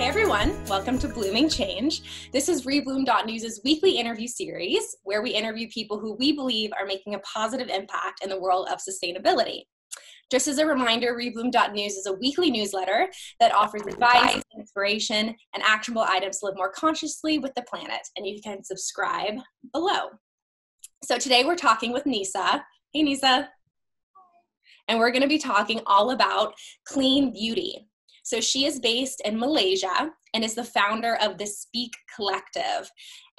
Hey everyone, welcome to Blooming Change. This is rebloom.news' weekly interview series where we interview people who we believe are making a positive impact in the world of sustainability. Just as a reminder, rebloom.news is a weekly newsletter that offers advice, inspiration, and actionable items to live more consciously with the planet, and you can subscribe below. So today we're talking with Nisa. Hey Nisa. And we're going to be talking all about clean beauty. So she is based in Malaysia and is the founder of the Speak Collective.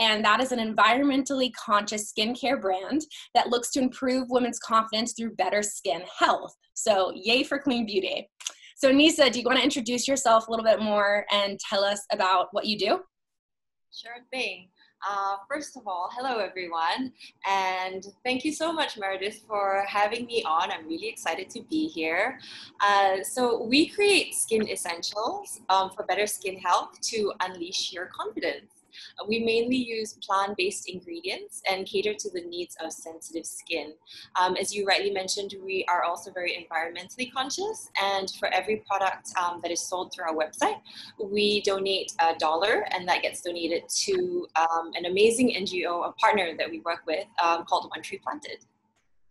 And that is an environmentally conscious skincare brand that looks to improve women's confidence through better skin health. So yay for clean beauty. So Nisa, do you want to introduce yourself a little bit more and tell us about what you do? Sure thing. First of all, hello everyone, and thank you so much, Meredith, for having me on. I'm really excited to be here. So we create skin essentials for better skin health to unleash your confidence. We mainly use plant-based ingredients and cater to the needs of sensitive skin. As you rightly mentioned, we are also very environmentally conscious, and for every product that is sold through our website, we donate $1, and that gets donated to an amazing NGO, a partner that we work with called One Tree Planted.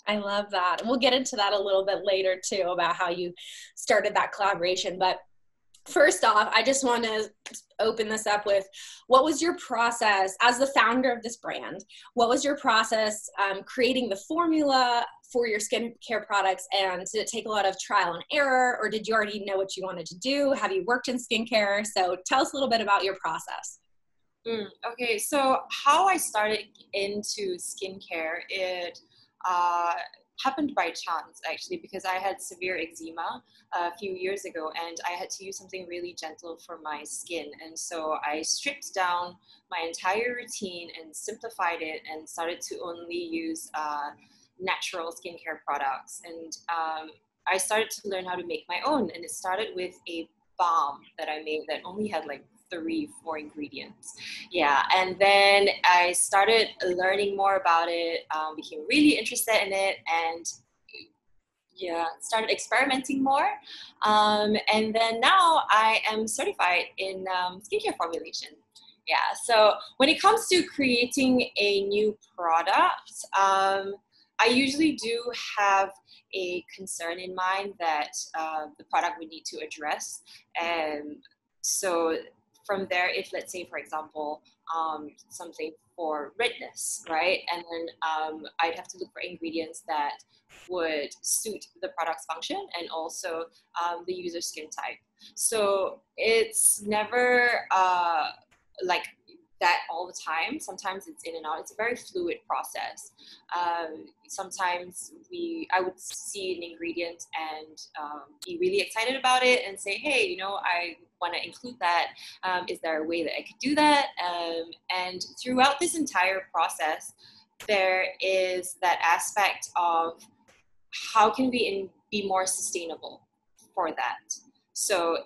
I love that. We'll get into that a little bit later too, about how you started that collaboration. But first off, I just want to open this up with, what was your process as the founder of this brand? What was your process creating the formula for your skincare products? And did it take a lot of trial and error, or did you already know what you wanted to do? Have you worked in skincare? So tell us a little bit about your process. Okay, so how I started into skincare, it happened by chance actually, because I had severe eczema a few years ago and I had to use something really gentle for my skin. And so I stripped down my entire routine and simplified it and started to only use natural skincare products. And I started to learn how to make my own, and it started with a balm that I made that only had like 3-4 ingredients. Yeah, and then I started learning more about it, became really interested in it, and yeah, started experimenting more. And then now I am certified in skincare formulation. Yeah, so when it comes to creating a new product, I usually do have a concern in mind that the product would need to address. And so from there, if let's say, for example, something for redness, right? And then I'd have to look for ingredients that would suit the product's function and also the user's skin type. So it's never like that all the time. Sometimes it's in and out. It's a very fluid process. Sometimes I would see an ingredient and be really excited about it and say, hey, you know, I want to include that. Is there a way that I could do that? And throughout this entire process, there is that aspect of how can we be more sustainable for that. So,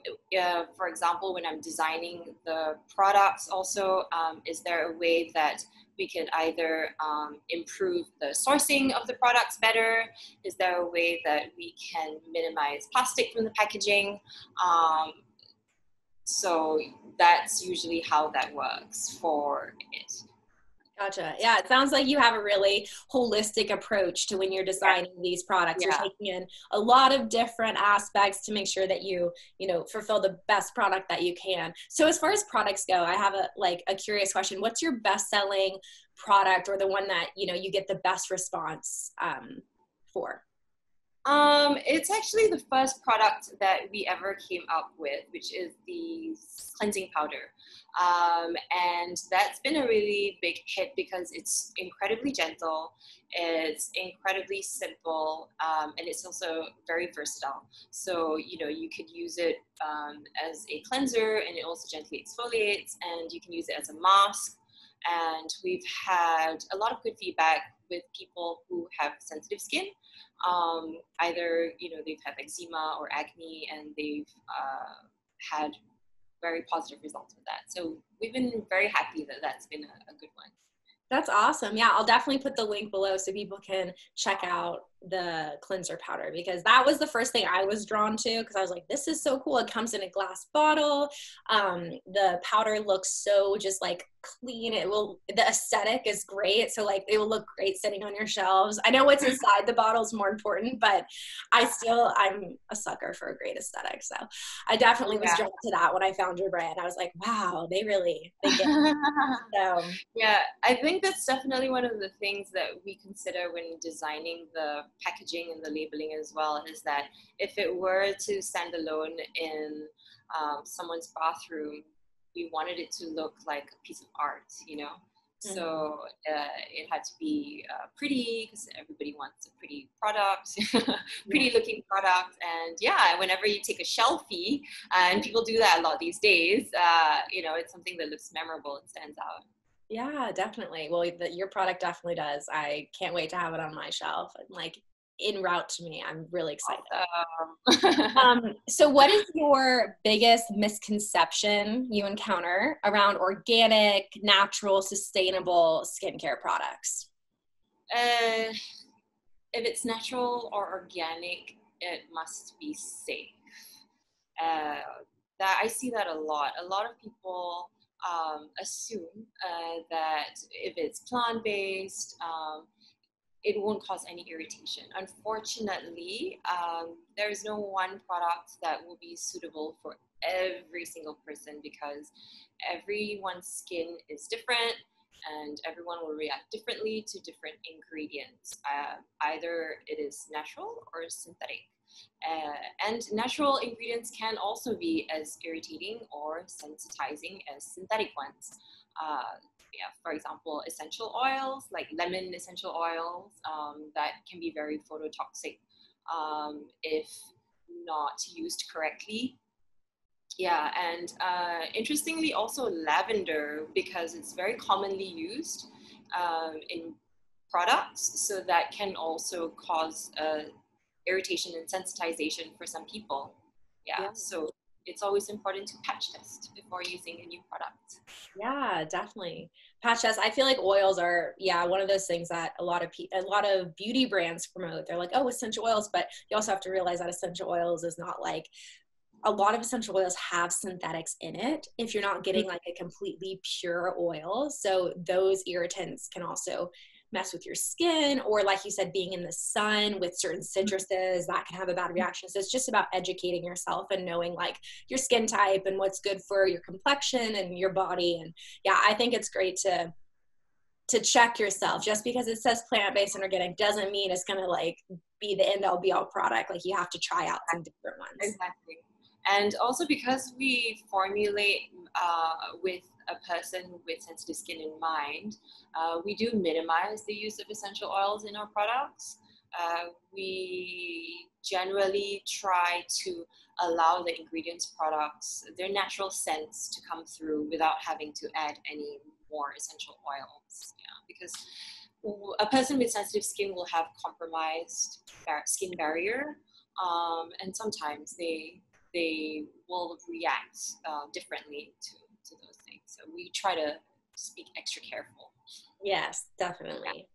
for example, when I'm designing the products also, is there a way that we could either improve the sourcing of the products better? Is there a way that we can minimize plastic from the packaging? So that's usually how that works for it. Gotcha. Yeah, it sounds like you have a really holistic approach to when you're designing these products. Yeah. You're taking in a lot of different aspects to make sure that you fulfill the best product that you can. So as far as products go, I have a curious question. What's your best-selling product, or the one that, you get the best response for? It's actually the first product that we ever came up with, which is the cleansing powder. And that's been a really big hit because it's incredibly gentle, it's incredibly simple, and it's also very versatile. So, you could use it as a cleanser, and it also gently exfoliates, and you can use it as a mask. And we've had a lot of good feedback with people who have sensitive skin. Either, they've had eczema or acne, and they've had very positive results with that. So we've been very happy that that's been a good one. That's awesome. Yeah, I'll definitely put the link below so people can check out the cleanser powder, because that was the first thing I was drawn to, because I was like, this is so cool. It comes in a glass bottle. The powder looks so just like clean. The aesthetic is great. So like it will look great sitting on your shelves. I know what's inside the bottle is more important, but I'm a sucker for a great aesthetic. So I definitely was drawn to that when I found your brand. I was like, wow, they get it. So Yeah, I think that's definitely one of the things that we consider when designing the packaging and the labeling as well, is that if it were to stand alone in someone's bathroom, we wanted it to look like a piece of art, you know? So it had to be pretty, because everybody wants a pretty product, pretty looking product. And yeah, whenever you take a selfie, and people do that a lot these days, you know, it's something that looks memorable and stands out. yeah, definitely. Well, your product definitely does. I can't wait to have it on my shelf and like en route to me. I'm really excited. Awesome. So what is your biggest misconception you encounter around organic, natural, sustainable skincare products? uh, if it's natural or organic, it must be safe. Uh, that I see that a lot. A lot of people assume that if it's plant-based, it won't cause any irritation. Unfortunately, there is no one product that will be suitable for every single person, because everyone's skin is different and everyone will react differently to different ingredients. Either it is natural or synthetic. And natural ingredients can also be as irritating or sensitizing as synthetic ones. Yeah, for example, essential oils like lemon essential oils that can be very phototoxic if not used correctly. Yeah, and interestingly, also lavender, because it's very commonly used in products, so that can also cause irritation and sensitization for some people. Yeah, so it's always important to patch test before using a new product. Yeah, definitely. Patch test. I feel like oils are, one of those things that a lot of beauty brands promote. They're like, oh, essential oils, but you also have to realize that essential oils is not like, a lot of essential oils have synthetics in it if you're not getting like a completely pure oil. So those irritants can also mess with your skin, or like you said, being in the sun with certain citruses, that can have a bad reaction. So it's just about educating yourself and knowing like your skin type and what's good for your complexion and your body. And yeah, I think it's great to check yourself. Just because it says plant-based and organic doesn't mean it's going to like be the end all be all product. Like you have to try out some different ones. Exactly. And also because we formulate with a person with sensitive skin in mind, we do minimize the use of essential oils in our products. We generally try to allow the ingredients products, their natural scents to come through without having to add any more essential oils. Yeah, because a person with sensitive skin will have compromised skin barrier, and sometimes they will react differently to those things. So we try to be extra careful. Yes, definitely.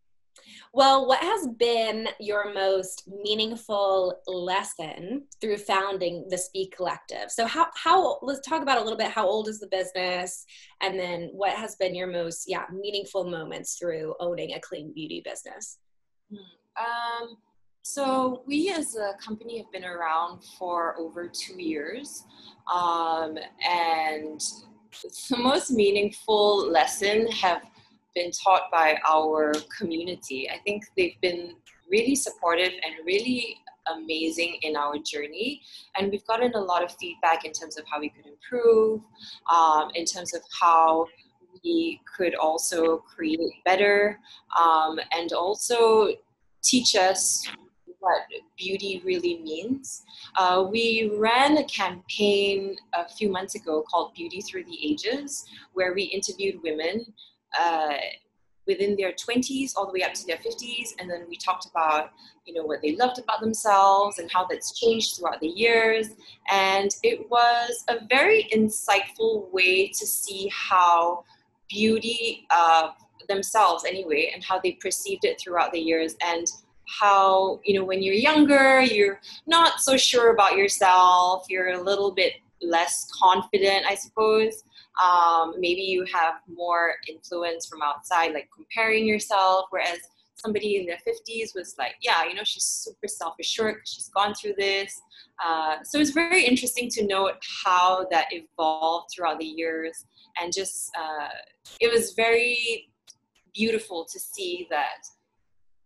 Well, what has been your most meaningful lesson through founding the Speak Collective? So let's talk about a little bit, how old is the business? And then what has been your most, meaningful moments through owning a clean beauty business? So we as a company have been around for over 2 years. And the most meaningful lesson have been taught by our community. I think they've been really supportive and really amazing in our journey, and we've gotten a lot of feedback in terms of how we could improve, in terms of how we could also create better, and also teach us what beauty really means. We ran a campaign a few months ago called Beauty Through the Ages, where we interviewed women within their 20s all the way up to their 50s, and then we talked about what they loved about themselves and how that's changed throughout the years. And it was a very insightful way to see how beauty, themselves anyway, and how they perceived it throughout the years, and how, you know, when you're younger, you're not so sure about yourself, you're a little bit less confident, I suppose. Maybe you have more influence from outside, like comparing yourself, whereas somebody in their 50s was like, yeah, you know, she's super self-assured because she's gone through this. So it's very interesting to note how that evolved throughout the years, and just it was very beautiful to see that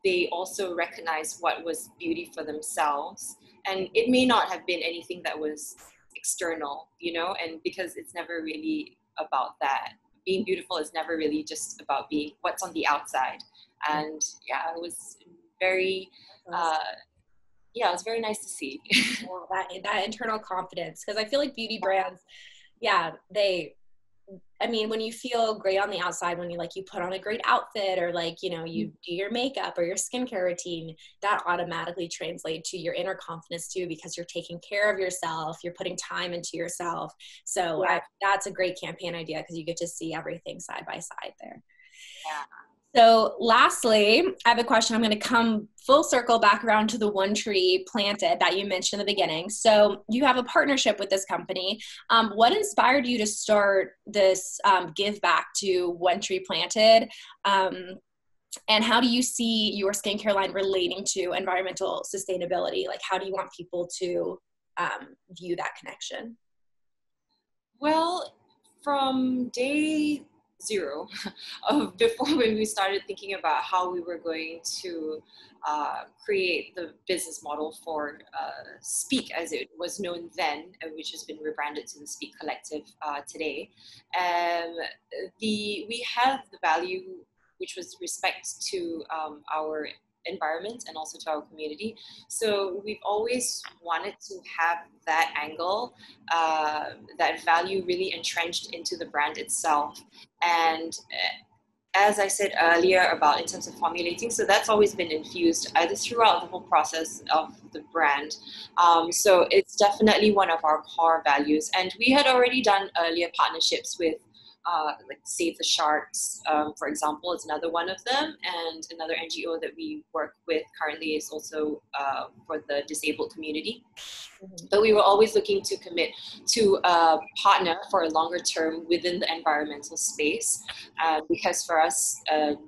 they also recognize what was beauty for themselves, and it may not have been anything that was external, you know, and because it's never really about that. Being beautiful is never really just about being what's on the outside. And yeah, it was very yeah, it was very nice to see. Yeah, that internal confidence, because I feel like beauty brands, yeah, I mean, when you feel great on the outside, when you put on a great outfit, or you do your makeup or your skincare routine, that automatically translates to your inner confidence too, because you're taking care of yourself, you're putting time into yourself. So Yeah. that's a great campaign idea, because you get to see everything side by side there. Yeah. So lastly, I have a question. I'm going to come full circle back around to the One Tree Planted that you mentioned in the beginning. So you have a partnership with this company. What inspired you to start this give back to One Tree Planted? And how do you see your skincare line relating to environmental sustainability? Like, how do you want people to view that connection? Well, from day zero of before, when we started thinking about how we were going to create the business model for Speak, as it was known then, which has been rebranded to the Speak Collective today. We have the value, which was respect to our environment and also to our community. So we've always wanted to have that angle, that value really entrenched into the brand itself. And as I said earlier about in terms of formulating, so that's always been infused either throughout the whole process of the brand. So it's definitely one of our core values. And we had already done earlier partnerships with like Save the Sharks, for example, is another one of them. And another NGO that we work with currently is also for the disabled community. But we were always looking to commit to a partner for a longer term within the environmental space, because for us,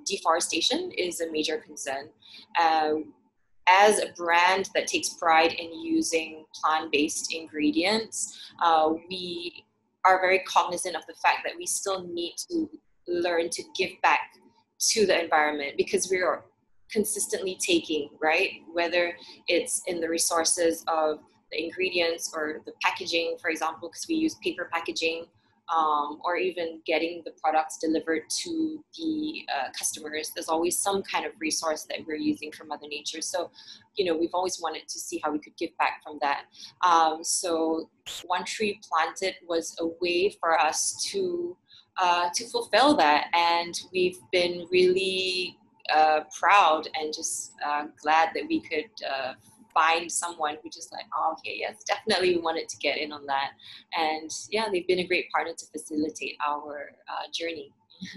deforestation is a major concern. As a brand that takes pride in using plant-based ingredients, we are very cognizant of the fact that we still need to learn to give back to the environment, because we are consistently taking, right? Whether it's in the resources of the ingredients or the packaging, for example, because we use paper packaging, or even getting the products delivered to the customers. There's always some kind of resource that we're using from Mother Nature. So, you know, we've always wanted to see how we could give back from that. So One Tree Planted was a way for us to fulfill that. And we've been really proud and just glad that we could find someone who just like, oh, okay, yes, definitely we wanted to get in on that. And yeah, they've been a great partner to facilitate our journey.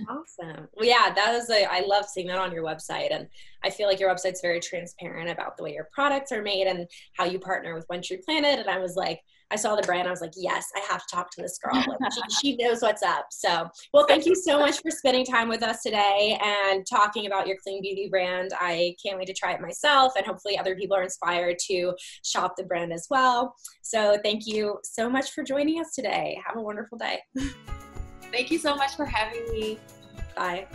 Awesome. Well, yeah, I love seeing that on your website. And I feel like your website's very transparent about the way your products are made and how you partner with One Tree Planet. And I was like, I saw the brand, I was like, yes, I have to talk to this girl. Like, she knows what's up. So, well, thank you so much for spending time with us today and talking about your clean beauty brand. I can't wait to try it myself, and hopefully other people are inspired to shop the brand as well. So thank you so much for joining us today. Have a wonderful day. Thank you so much for having me. Bye.